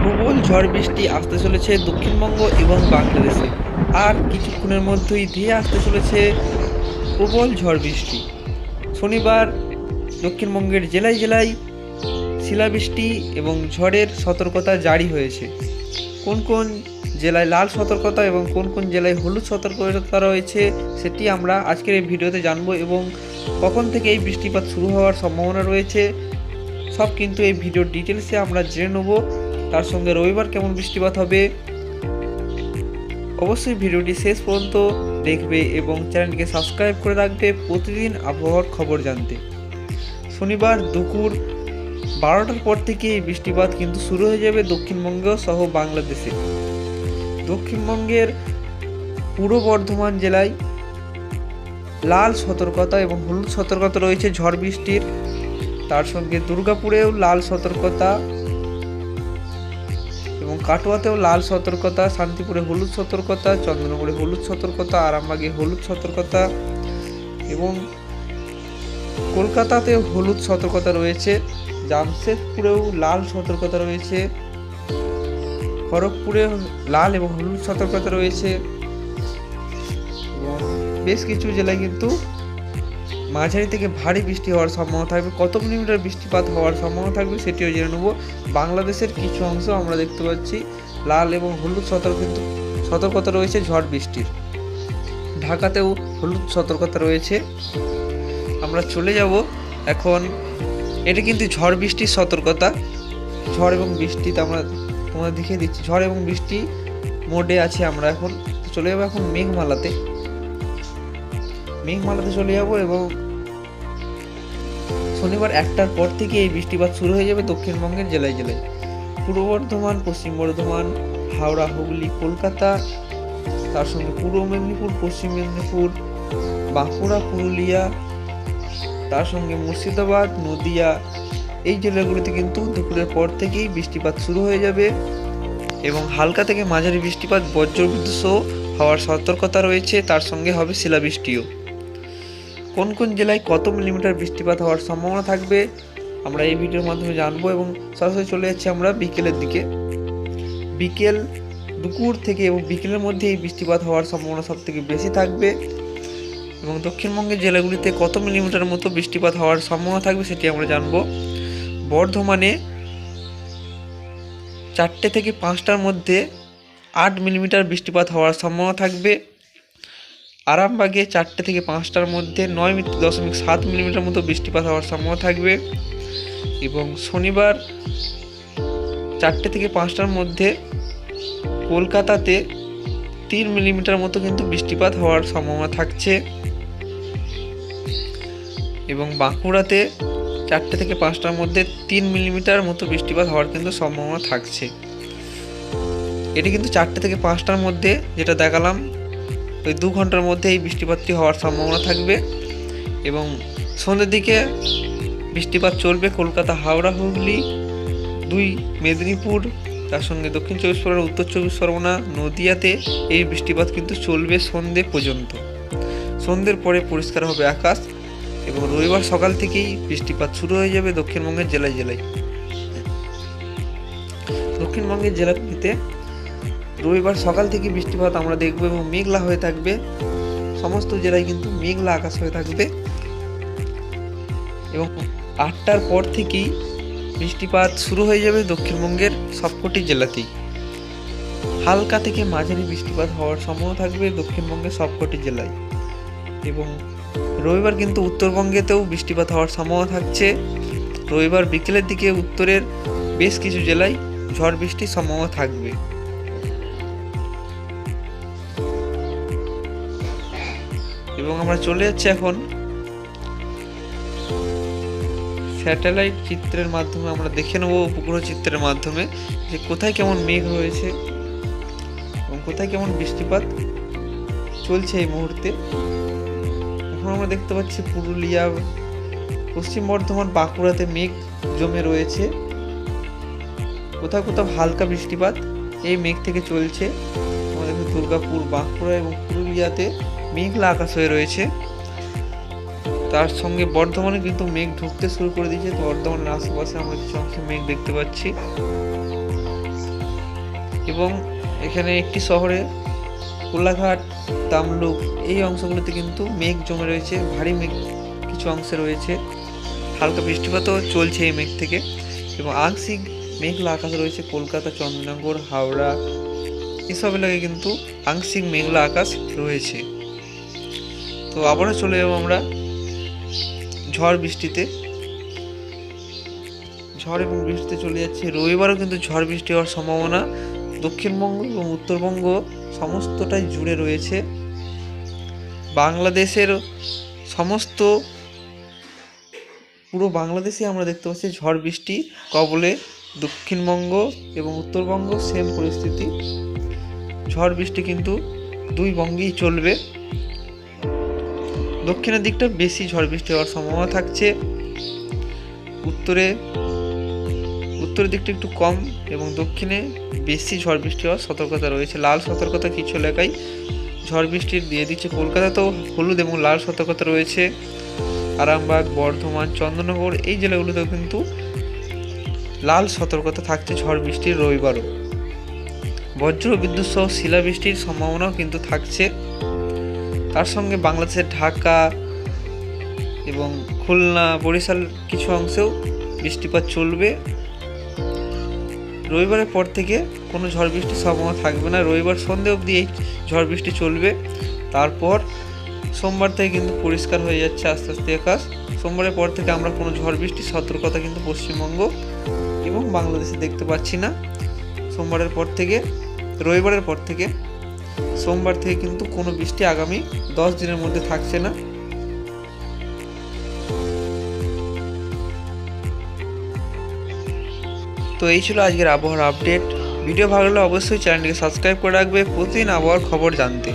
প্রবল ঝড় বৃষ্টি আসতে চলেছে দক্ষিণবঙ্গ এবং বাংলাদেশে। আর কিছুক্ষণের মধ্যেই ধেয়ে আসতে চলেছে প্রবল ঝড় বৃষ্টি। শনিবার দক্ষিণবঙ্গের জেলায় জেলায় শিলাবৃষ্টি এবং ঝড়ের সতর্কতা জারি হয়েছে। কোন কোন জেলায় লাল সতর্কতা এবং কোন কোন জেলায় হলুদ সতর্কতা রয়েছে সেটি আমরা আজকের এই ভিডিওতে জানবো, এবং কখন থেকে এই বৃষ্টিপাত শুরু হওয়ার সম্ভাবনা রয়েছে সব কিন্তু এই ভিডিওর ডিটেলসে আমরা জেনে নেব। তার সঙ্গে রবিবার কেমন বৃষ্টিপাত হবে, অবশ্যই ভিডিওটি শেষ পর্যন্ত দেখবে এবং চ্যানেলটিকে সাবস্ক্রাইব করে রাখবে প্রতিদিন আবহাওয়ার খবর জানতে। শনিবার দুপুর 12টার পর থেকে এই বৃষ্টিপাত কিন্তু শুরু হয়ে যাবে দক্ষিণবঙ্গ সহ বাংলাদেশে। দক্ষিণবঙ্গের পূর্ব বর্ধমান জেলায় লাল সতর্কতা এবং হলুদ সতর্কতা রয়েছে ঝড় বৃষ্টির। তার সঙ্গে দুর্গাপুরেও লাল সতর্কতা এবং কাটোয়াতেও লাল সতর্কতা, শান্তিপুরে হলুদ সতর্কতা, চন্দননগরে হলুদ সতর্কতা, আরামবাগে হলুদ সতর্কতা এবং কলকাতাতেও হলুদ সতর্কতা রয়েছে। জামশেদপুরেও লাল সতর্কতা রয়েছে, খড়গপুরে লাল এবং হলুদ সতর্কতা রয়েছে এবং বেশ কিছু জেলায় কিন্তু মাঝারি থেকে ভারী বৃষ্টি হওয়ার সম্ভাবনা থাকবে। কত মিলিমিটার বৃষ্টিপাত হওয়ার সম্ভাবনা থাকবে সেটিও জেনে নেব। বাংলাদেশের কিছু অংশ আমরা দেখতে পাচ্ছি লাল এবং হলুদ সতর্কতা রয়েছে ঝড় বৃষ্টির। ঢাকাতেও হলুদ সতর্কতা রয়েছে। আমরা চলে যাব এখন, এটা কিন্তু ঝড় বৃষ্টির সতর্কতা। ঝড় এবং বৃষ্টিতে আমরা তোমাদের দেখিয়ে দিচ্ছি, ঝড় এবং বৃষ্টি মোডে আছে আমরা এখন। চলে যাবো এখন মেঘমালাতে চলে যাব এবং শনিবার 1টার পর থেকে এই বৃষ্টিপাত শুরু হয়ে যাবে দক্ষিণবঙ্গের জেলায় জেলায়। পূর্ব বর্ধমান, পশ্চিম বর্ধমান, হাওড়া, হুগলি, কলকাতা, তার সঙ্গে পূর্ব মেদিনীপুর, পশ্চিম মেদিনীপুর, বাঁকুড়া, পুরুলিয়া, তার সঙ্গে মুর্শিদাবাদ, নদিয়া, এই জেলাগুলিতে কিন্তু দুপুরের পর থেকেই বৃষ্টিপাত শুরু হয়ে যাবে এবং হালকা থেকে মাঝারি বৃষ্টিপাত, বজ্রবিদ্যুৎ সহ হওয়ার সতর্কতা রয়েছে। তার সঙ্গে হবে শিলাবৃষ্টিও। কোন কোন জেলায় কত মিলিমিটার বৃষ্টিপাত হওয়ার সম্ভাবনা থাকবে আমরা এই ভিডিওর মাধ্যমে জানবো এবং সরাসরি চলে যাচ্ছি আমরা বিকেলের দিকে। দুপুর থেকে এবং বিকেলের মধ্যে এই বৃষ্টিপাত হওয়ার সম্ভাবনা সব থেকে বেশি থাকবে এবং দক্ষিণবঙ্গের জেলাগুলিতে কত মিলিমিটার মতো বৃষ্টিপাত হওয়ার সম্ভাবনা থাকবে সেটি আমরা জানবো। বর্ধমানে 4টে থেকে 5টার মধ্যে 8 মিলিমিটার বৃষ্টিপাত হওয়ার সম্ভাবনা থাকবে। আরামবাগে 4টে থেকে 5টার মধ্যে 9.7 মিলিমিটার মতো বৃষ্টিপাত হওয়ার সম্ভাবনা থাকবে এবং শনিবার 4টে থেকে 5টার মধ্যে কলকাতাতে 3 মিলিমিটার মতো কিন্তু বৃষ্টিপাত হওয়ার সম্ভাবনা থাকছে এবং বাঁকুড়াতে 4টে থেকে 5টার মধ্যে 3 মিলিমিটার মতো বৃষ্টিপাত হওয়ার কিন্তু সম্ভাবনা থাকছে। এটি কিন্তু 4টে থেকে 5টার মধ্যে যেটা দেখালাম, ওই 2 ঘন্টার মধ্যে এই বৃষ্টিপাতটি হওয়ার সম্ভাবনা থাকবে এবং সন্ধ্যের দিকে বৃষ্টিপাত চলবে কলকাতা, হাওড়া, হুগলি, 2 মেদিনীপুর, তার সঙ্গে দক্ষিণ 24 পরগনা, উত্তর 24 পরগনা, নদিয়াতে এই বৃষ্টিপাত কিন্তু চলবে সন্ধ্যে পর্যন্ত। সন্ধ্যের পরে পরিষ্কার হবে আকাশ এবং রবিবার সকাল থেকেই বৃষ্টিপাত শুরু হয়ে যাবে দক্ষিণবঙ্গের জেলায় জেলায়। দক্ষিণবঙ্গের জেলাগুলিতে রবিবার সকাল থেকে বৃষ্টিপাত আমরা দেখব এবং মেঘলা হয়ে থাকবে। সমস্ত জেলায় কিন্তু মেঘলা আকাশ হয়ে থাকবে এবং 8টার পর থেকেই বৃষ্টিপাত শুরু হয়ে যাবে দক্ষিণবঙ্গের সবকটি জেলাতেই। হালকা থেকে মাঝারি বৃষ্টিপাত হওয়ার সম্ভাবনা থাকবে দক্ষিণবঙ্গের সবকটি জেলায় এবং রবিবার কিন্তু উত্তরবঙ্গেতেও বৃষ্টিপাত হওয়ার সম্ভাবনা থাকছে। রবিবার বিকেলের দিকে উত্তরের বেশ কিছু জেলায় ঝড় বৃষ্টির সম্ভাবনা থাকবে এবং আমরা চলে যাচ্ছি এখন স্যাটেলাইট চিত্রের মাধ্যমে। আমরা দেখে নেব উপগ্রহ চিত্রের মাধ্যমে যে কোথায় কেমন মেঘ রয়েছে এবং কোথায় কেমন বৃষ্টিপাত চলছে এই মুহূর্তে। এখন আমরা দেখতে পাচ্ছি পুরুলিয়া, পশ্চিম বর্ধমান, বাঁকুড়াতে মেঘ জমে রয়েছে। কোথাও কোথাও হালকা বৃষ্টিপাত এই মেঘ থেকে চলছে। আমাদের দুর্গাপুর, বাঁকুড়া এবং পুরুলিয়াতে মেঘলা আকাশ হয়ে রয়েছে। তার সঙ্গে বর্ধমানে কিন্তু মেঘ ঢুকতে শুরু করে দিয়েছে। বর্ধমানের আশেপাশে আমরা কিছু অংশে মেঘ দেখতে পাচ্ছি। এবং এখানে একটি শহরে কোলাঘাট, তামলুক এই অংশগুলোতে কিন্তু মেঘ জমে রয়েছে, ভারী মেঘ কিছু অংশে রয়েছে, হালকা বৃষ্টিপাতও চলছে এই মেঘ থেকে। এবং আংশিক মেঘলা আকাশ রয়েছে কলকাতা, চন্দননগর, হাওড়া এসব এলাকায় কিন্তু আংশিক মেঘলা আকাশ রয়েছে। তো আবারও চলে যাবো আমরা ঝড় বৃষ্টিতে। ঝড় এবং বৃষ্টিতে চলে যাচ্ছে। রবিবারও কিন্তু ঝড় বৃষ্টি হওয়ার সম্ভাবনা দক্ষিণবঙ্গ এবং উত্তরবঙ্গ সমস্তটাই জুড়ে রয়েছে। বাংলাদেশের সমস্ত পুরো বাংলাদেশে আমরা দেখতে পাচ্ছি ঝড় বৃষ্টি কবলে। দক্ষিণবঙ্গ এবং উত্তরবঙ্গ সেম পরিস্থিতি, ঝড় বৃষ্টি কিন্তু দুই বঙ্গেই চলবে। দক্ষিণের দিকটা বেশি ঝড় বৃষ্টি হওয়ার সম্ভাবনা থাকছে, উত্তরের দিকটা একটু কম এবং দক্ষিণে বেশি ঝড় বৃষ্টি হওয়ার সতর্কতা রয়েছে। লাল সতর্কতা কিছু এলাকায় ঝড় বৃষ্টির দিয়ে দিচ্ছে। কলকাতাতেও হলুদ এবং লাল সতর্কতা রয়েছে। আরামবাগ, বর্ধমান, চন্দননগর এই জেলাগুলোতেও কিন্তু লাল সতর্কতা থাকছে ঝড় বৃষ্টির রবিবারও। বজ্র বিদ্যুৎ সহ শিলাবৃষ্টির সম্ভাবনাও কিন্তু থাকছে। তার সঙ্গে বাংলাদেশের ঢাকা এবং খুলনা, বরিশাল কিছু অংশেও বৃষ্টিপাত চলবে। রবিবারের পর থেকে কোনো ঝড় বৃষ্টির সম্ভাবনা থাকবে না। রবিবার সন্ধে অবধি এই ঝড় বৃষ্টি চলবে। তারপর সোমবার থেকে কিন্তু পরিষ্কার হয়ে যাচ্ছে আস্তে আস্তে আকাশ। সোমবারের পর থেকে আমরা কোনো ঝড় বৃষ্টির সতর্কতা কিন্তু পশ্চিমবঙ্গ এবং বাংলাদেশে দেখতে পাচ্ছি না। রবিবারের পর থেকে সোমবার থেকে কিন্তু কোনো বৃষ্টি আগামী 10 দিনের মধ্যে থাকছে না। তো এই ছিল আজকের আবহাওয়ার আপডেট। ভিডিও ভালো লাগলে অবশ্যই চ্যানেলটিকে সাবস্ক্রাইব করে রাখবে প্রতিদিন আবহাওয়ার খবর জানতে।